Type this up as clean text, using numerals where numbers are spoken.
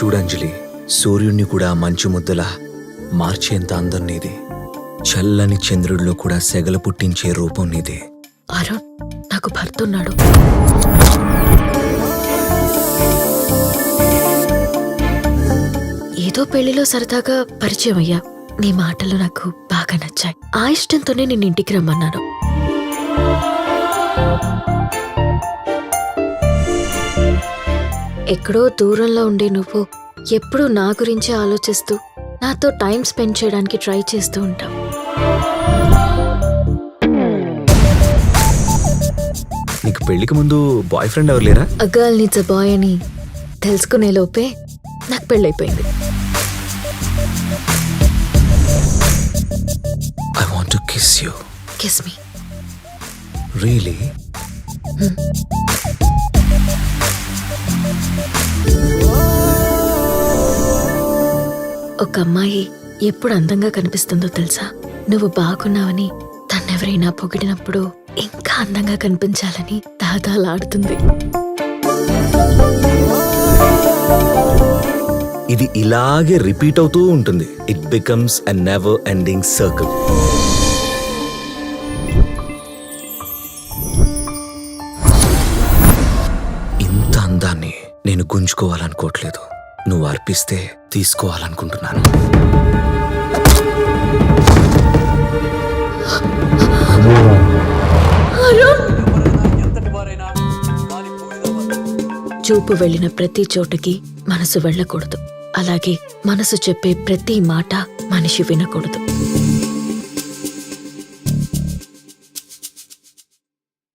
చూడంజలి, సూర్యుణ్ణి కూడా మంచు ముద్దలా మార్చేంత అందం నీది. చల్లని చంద్రుడిలో కూడా సెగల పుట్టించే రూపం నీదే. అరుణ్, నాకు భర్త ఉన్నాడు. ఏదో పెళ్లిలో సరదాగా పరిచయం అయ్యా. నీ మాటలు నాకు బాగా నచ్చాయి. ఆ ఇష్టంతోనే నిన్ను ఇంటికి రమ్మన్నాను. ఎక్కడో దూరంలో ఉండే నువ్వు ఎప్పుడూ నా గురించి ఆలోచిస్తూ నాతో టైం స్పెండ్ చేయడానికి ట్రై చేస్తూ ఉంటావు. నీకు పెళ్లికి ముందు బాయ్ ఫ్రెండ్ ఎవరు లేరా? A girl needs a boy అని తెలుసుకునే లోపే నాకు పెళ్ళైపోయింది. I want to kiss you. Kiss me. Really? ఒక అమ్మాయి ఎప్పుడు అందంగా కనిపిస్తుందో తెలుసా? నువ్వు బాగున్నావని తన్నెవరైనా పొగిడినప్పుడు ఇంకా అందంగా కనిపించాలని దాదాలాడుతుంది. ఇది ఇలాగే రిపీట్ అవుతూ ఉంటుంది. It becomes a never ending circle. ఇంత అందాన్ని నేను గుంజుకోవాలనుకోవట్లేదు. నువ్వు అర్పిస్తే తీసుకోవాలనుకుంటున్నాను. చూపు వెళ్ళిన ప్రతి చోటుకి మనసు వెళ్ళకూడదు. అలాగే మనసు చెప్పే ప్రతి మాట మనిషి వినకూడదు.